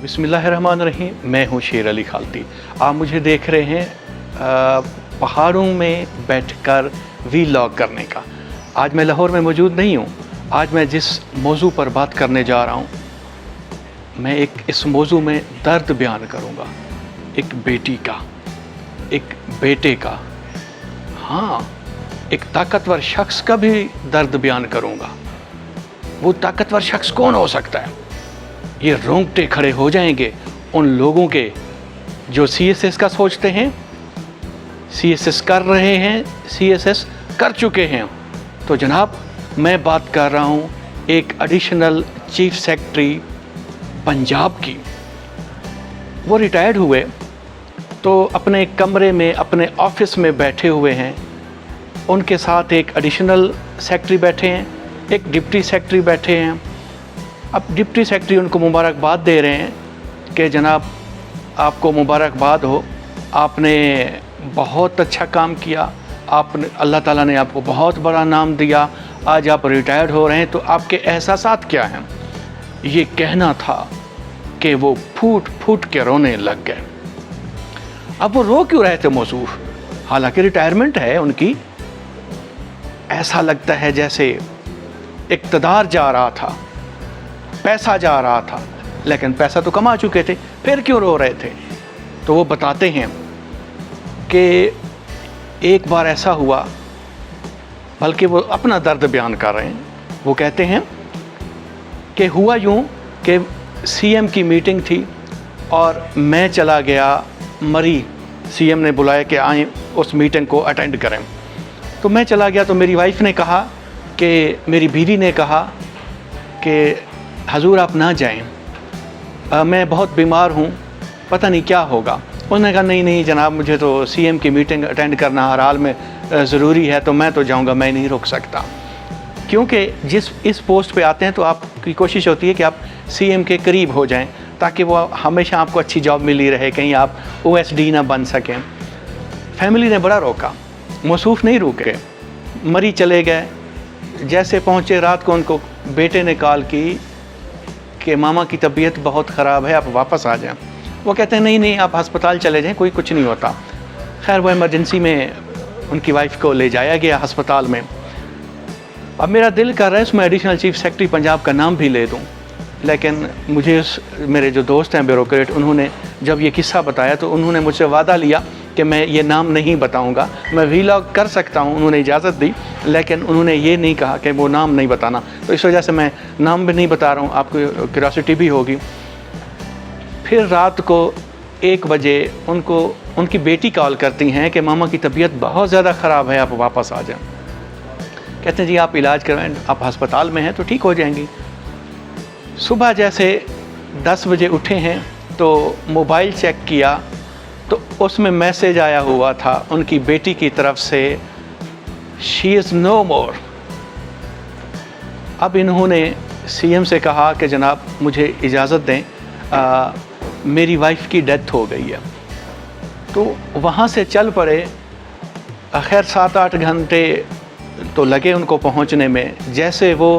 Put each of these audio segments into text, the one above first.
बिस्मिल्लाहिर्रहमानिर्रहीम। मैं हूँ शेर अली खालती। आप मुझे देख रहे हैं पहाड़ों में बैठकर वीलॉग करने का। आज मैं लाहौर में मौजूद नहीं हूँ। आज मैं जिस मौजू पर बात करने जा रहा हूँ, मैं इस मौजू में दर्द बयान करूँगा, एक बेटी का, एक बेटे का, हाँ, एक ताकतवर शख्स का भी दर्द बयान करूँगा। वो ताकतवर शख्स कौन हो सकता है? ये रोंगटे खड़े हो जाएंगे उन लोगों के जो CSS का सोचते हैं, CSS कर रहे हैं, CSS कर चुके हैं। तो जनाब, मैं बात कर रहा हूँ एक एडिशनल चीफ सेक्रेटरी पंजाब की। वो रिटायर्ड हुए तो अपने कमरे में, अपने ऑफिस में बैठे हुए हैं। उनके साथ एक एडिशनल सेक्रेटरी बैठे हैं, एक डिप्टी सेक्रेटरी बैठे हैं। अब डिप्टी सेक्रेटरी उनको मुबारकबाद दे रहे हैं कि जनाब, आपको मुबारकबाद हो, आपने बहुत अच्छा काम किया, आपने, अल्लाह ताला ने आपको बहुत बड़ा नाम दिया, आज आप रिटायर्ड हो रहे हैं, तो आपके एहसासात क्या हैं? ये कहना था कि वो फूट फूट के रोने लग गए। अब वो रो क्यों रहे थे मौसूफ? हालांकि रिटायरमेंट है उनकी। ऐसा लगता है जैसे इक़्तिदार जा रहा था, पैसा जा रहा था, लेकिन पैसा तो कमा चुके थे, फिर क्यों रो रहे थे? तो वो बताते हैं कि एक बार ऐसा हुआ, बल्कि वो अपना दर्द बयान कर रहे हैं। वो कहते हैं कि हुआ यूँ कि CM की मीटिंग थी और मैं चला गया मरी। CM ने बुलाया कि आएँ उस मीटिंग को अटेंड करें। तो मैं चला गया तो मेरी वाइफ ने कहा कि, मेरी बीवी ने कहा कि हजूर आप ना जाएं, मैं बहुत बीमार हूँ, पता नहीं क्या होगा। उन्होंने कहा नहीं नहीं जनाब, मुझे तो CM की मीटिंग अटेंड करना हर हाल में ज़रूरी है, तो मैं तो जाऊँगा, मैं नहीं रुक सकता। क्योंकि इस पोस्ट पे आते हैं तो आपकी कोशिश होती है कि आप CM के करीब हो जाएं, ताकि वो हमेशा आपको अच्छी जॉब मिली रहे, कहीं आप OSD ना बन सकें। फैमिली ने बड़ा रोका, मौसूफ नहीं रुके, मरी चले गए। जैसे पहुँचे रात को उनको बेटे ने कॉल की कि मामा की तबीयत बहुत ख़राब है, आप वापस आ जाएं। वो कहते हैं नहीं नहीं, आप अस्पताल चले जाएं, कोई कुछ नहीं होता। खैर वो इमरजेंसी में उनकी वाइफ को ले जाया गया अस्पताल में। अब मेरा दिल कर रहा है उसमें एडिशनल चीफ सेक्रेटरी पंजाब का नाम भी ले दूं, लेकिन मुझे मेरे जो दोस्त हैं ब्यूरोक्रेट, उन्होंने जब ये किस्सा बताया तो उन्होंने मुझसे वादा लिया कि मैं ये नाम नहीं बताऊंगा। मैं वीलॉग कर सकता हूं, उन्होंने इजाज़त दी, लेकिन उन्होंने ये नहीं कहा कि वो नाम नहीं बताना। तो इस वजह से मैं नाम भी नहीं बता रहा हूं, आपको क्यूरियोसिटी भी होगी। फिर रात को 1 बजे उनकी बेटी कॉल करती हैं कि मामा की तबीयत बहुत ज़्यादा ख़राब है, आप वापस आ जाएं। कहते हैं जी आप इलाज करवाएं, आप अस्पताल में हैं तो ठीक हो जाएंगी। सुबह जैसे 10 बजे उठे हैं तो मोबाइल चेक किया तो उसमें मैसेज आया हुआ था उनकी बेटी की तरफ से, शी इज़ नो मोर। अब इन्होंने CM से कहा कि जनाब मुझे इजाज़त दें, मेरी वाइफ की डेथ हो गई है। तो वहाँ से चल पड़े। खैर 7-8 घंटे तो लगे उनको पहुँचने में। जैसे वो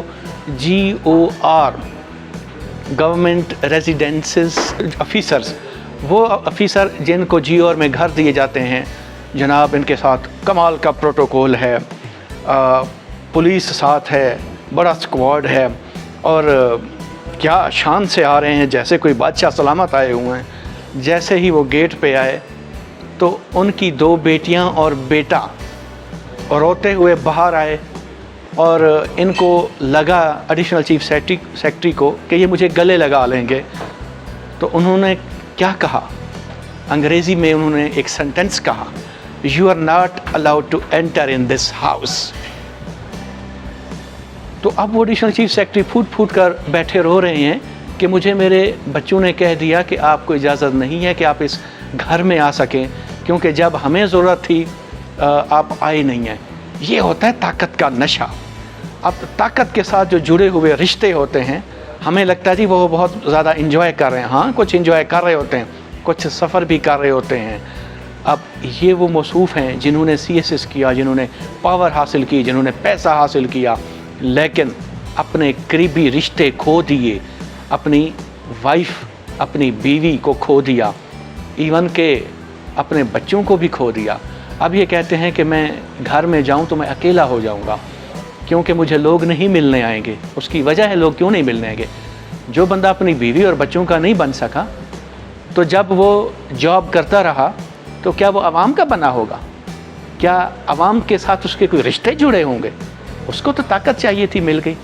GOR गवर्नमेंट रेजिडेंसेस ऑफिसर्स, वो ऑफिसर जिनको GOR में घर दिए जाते हैं, जनाब इनके साथ कमाल का प्रोटोकॉल है, पुलिस साथ है, बड़ा स्क्वाड है, और क्या शान से आ रहे हैं जैसे कोई बादशाह सलामत आए हुए हैं। जैसे ही वो गेट पे आए तो उनकी 2 बेटियां और बेटा रोते हुए बाहर आए और इनको लगा एडिशनल चीफ सेक्रेटरी को कि ये मुझे गले लगा लेंगे। तो उन्होंने क्या कहा? अंग्रेज़ी में उन्होंने एक सेंटेंस कहा, you are not allowed to enter in this house. तो अब वो एडिशनल चीफ सेक्रेटरी फूट फूट कर बैठे रो रहे हैं कि मुझे मेरे बच्चों ने कह दिया कि आपको इजाज़त नहीं है कि आप इस घर में आ सकें, क्योंकि जब हमें ज़रूरत थी आप आए नहीं हैं। ये होता है ताकत का नशा। अब ताकत के साथ जो जुड़े हुए रिश्ते होते हैं, हमें लगता है जी वो बहुत ज़्यादा इंजॉय कर रहे हैं। हाँ, कुछ इंजॉय कर रहे होते हैं, कुछ सफ़र भी कर रहे होते हैं। अब ये वो मौसूफ़ हैं जिन्होंने CSS किया, जिन्होंने पावर हासिल की, जिन्होंने पैसा हासिल किया, लेकिन अपने करीबी रिश्ते खो दिए, अपनी वाइफ, अपनी बीवी को खो दिया, इवन के अपने बच्चों को भी खो दिया। अब ये कहते हैं कि मैं घर में जाऊं तो मैं अकेला हो जाऊंगा क्योंकि मुझे लोग नहीं मिलने आएंगे। उसकी वजह है लोग क्यों नहीं मिलने आएंगे। जो बंदा अपनी बीवी और बच्चों का नहीं बन सका, तो जब वो जॉब करता रहा तो क्या वो आवाम का बना होगा? क्या आवाम के साथ उसके कोई रिश्ते जुड़े होंगे? उसको तो ताकत चाहिए थी, मिल गई।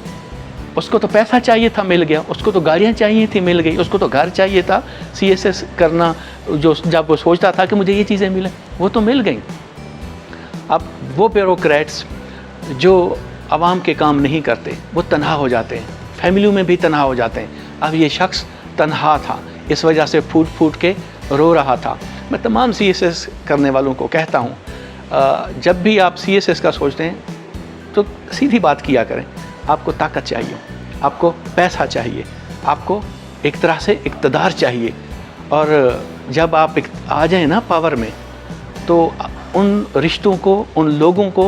उसको तो पैसा चाहिए था, मिल गया। उसको तो गाड़ियाँ चाहिए थी, मिल गई। उसको तो घर चाहिए था, CSS करना, जो जब वो सोचता था कि मुझे ये चीज़ें मिलें, वो तो मिल गई। अब वो ब्यूरोक्रेट्स जो आवाम के काम नहीं करते, वो तन्हा हो जाते हैं, फैमिलियों में भी तन्हा हो जाते हैं। अब ये शख्स तन्हा था, इस वजह से फूट फूट के रो रहा था। मैं तमाम CSS करने वालों को कहता हूँ, जब भी आप CSS का सोचते हैं तो सीधी बात किया करें। आपको ताकत चाहिए, आपको पैसा चाहिए, आपको एक तरह से इक़्तिदार चाहिए। और जब आप आ जाएं ना पावर में, तो उन रिश्तों को, उन लोगों को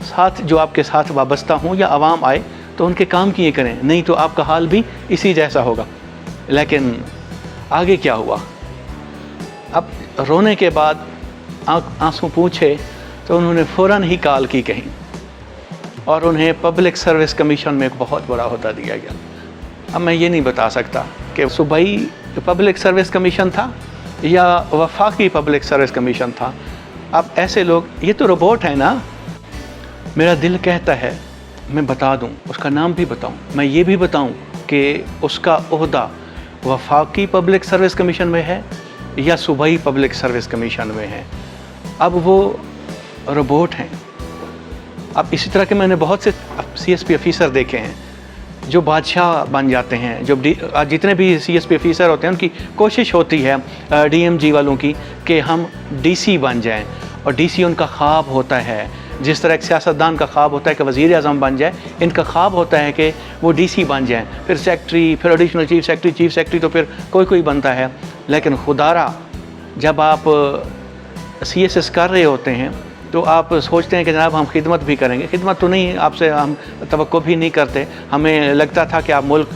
साथ जो आपके साथ वाबस्ता हों या आवाम आए तो उनके काम किए करें, नहीं तो आपका हाल भी इसी जैसा होगा। लेकिन आगे क्या हुआ? अब रोने के बाद आंसू पूछे तो उन्होंने फ़ौरन ही कॉल की कहीं, और उन्हें पब्लिक सर्विस कमीशन में एक बहुत बड़ा ओहदा दिया गया। अब मैं ये नहीं बता सकता कि सूबाई पब्लिक सर्विस कमीशन था या वफाकी पब्लिक सर्विस कमीशन था। अब ऐसे लोग, ये तो रोबोट है ना। मेरा दिल कहता है मैं बता दूं, उसका नाम भी बताऊं, मैं ये भी बताऊं कि उसका ओहदा वफाकी पब्लिक सर्विस कमीशन में है या सूबाई पब्लिक सर्विस कमीशन में है। अब वो रोबोट हैं। अब इसी तरह के मैंने बहुत से CSP ऑफिसर देखे हैं जो बादशाह बन जाते हैं। जो जितने भी CSP ऑफिसर होते हैं उनकी कोशिश होती है DMG वालों की कि हम DC बन जाएं, और DC उनका ख्वाब होता है। जिस तरह एक सियासतदान का ख्वाब होता है कि वज़ीर आज़म बन जाए, इनका ख्वाब होता है कि वो DC बन जाएं, फिर सेक्रेटरी, फिर एडिशनल चीफ सेक्रेटरी, तो फिर कोई बनता है। लेकिन खुदारा जब आप CSS कर रहे होते हैं तो आप सोचते हैं कि जनाब हम खिदमत भी करेंगे। खिदमत तो नहीं, आपसे हम तवक्को भी नहीं करते। हमें लगता था कि आप मुल्क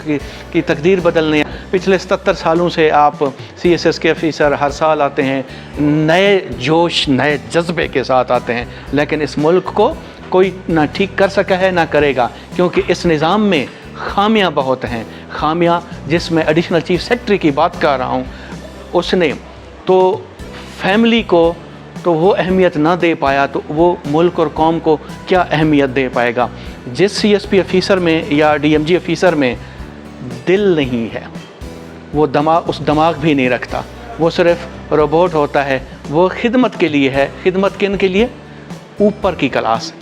की तकदीर बदलने, पिछले 77 सालों से आप CSS के ऑफिसर हर साल आते हैं, नए जोश, नए जज्बे के साथ आते हैं, लेकिन इस मुल्क को कोई ना ठीक कर सका है ना करेगा, क्योंकि इस निज़ाम में खामियां बहुत हैं। खामियां जिसमें एडिशनल चीफ सेक्रेटरी की बात कर रहा हूँ, उसने तो फैमिली को तो वो अहमियत ना दे पाया, तो वो मुल्क और कौम को क्या अहमियत दे पाएगा। जिस CSP ऑफिसर में या DMG ऑफिसर में दिल नहीं है, वो उस दिमाग भी नहीं रखता, वो सिर्फ रोबोट होता है। वो खिदमत के लिए है। खिदमत किन के लिए? ऊपर की क्लास,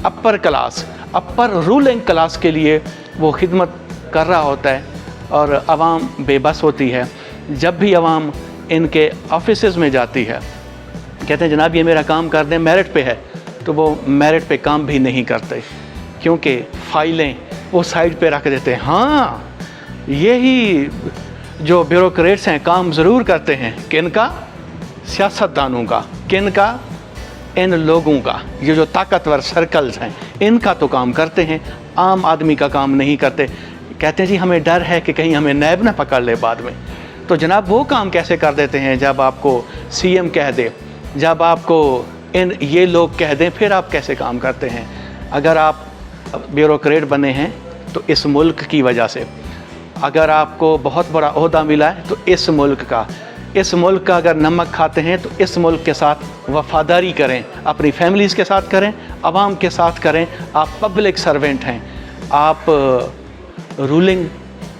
अपर रूलिंग क्लास के लिए वो खिदमत कर रहा होता है, और आवाम बेबस होती है। जब भी आवाम इनके ऑफिसेज़ में जाती है, कहते हैं जनाब ये मेरा काम कर दें, मेरिट पे है, तो वो मेरिट पे काम भी नहीं करते, क्योंकि फ़ाइलें वो साइड पे रख देते हैं। हाँ, यही जो ब्यूरोक्रेट्स हैं काम ज़रूर करते हैं। किनका? सियासतदानों का। किनका? इन लोगों का। ये जो ताकतवर सर्कल्स हैं, इनका तो काम करते हैं, आम आदमी का काम नहीं करते। कहते हैं जी हमें डर है कि कहीं हमें नैब ना पकड़ ले बाद में। तो जनाब वो काम कैसे कर देते हैं जब आपको CM कह दे, जब आपको ये लोग कह दें, फिर आप कैसे काम करते हैं? अगर आप ब्यूरोक्रेट बने हैं तो इस मुल्क की वजह से, अगर आपको बहुत बड़ा ओहदा मिला है तो इस मुल्क का अगर नमक खाते हैं तो इस मुल्क के साथ वफ़ादारी करें, अपनी फैमिलीज़ के साथ करें, आवाम के साथ करें। आप पब्लिक सर्वेंट हैं, आप रूलिंग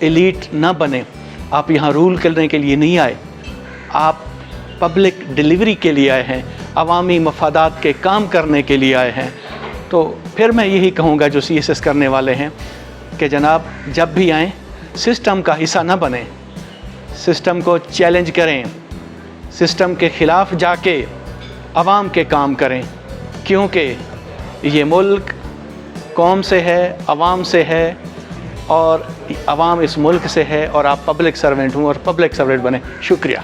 एलीट ना बने। आप यहाँ रूल करने के लिए नहीं आए, आप पब्लिक डिलीवरी के लिए आए हैं, अवामी मफादात के काम करने के लिए आए हैं। तो फिर मैं यही कहूँगा जो CSS करने वाले हैं कि जनाब जब भी आएँ सिस्टम का हिस्सा ना बने, सिस्टम को चैलेंज करें, सिस्टम के ख़िलाफ़ जाके अवाम के काम करें, क्योंकि ये मुल्क कौम से है, अवाम से है, और अवाम इस मुल्क से है, और आप पब्लिक सर्वेंट हूँ और पब्लिक सर्वेंट बने। शुक्रिया।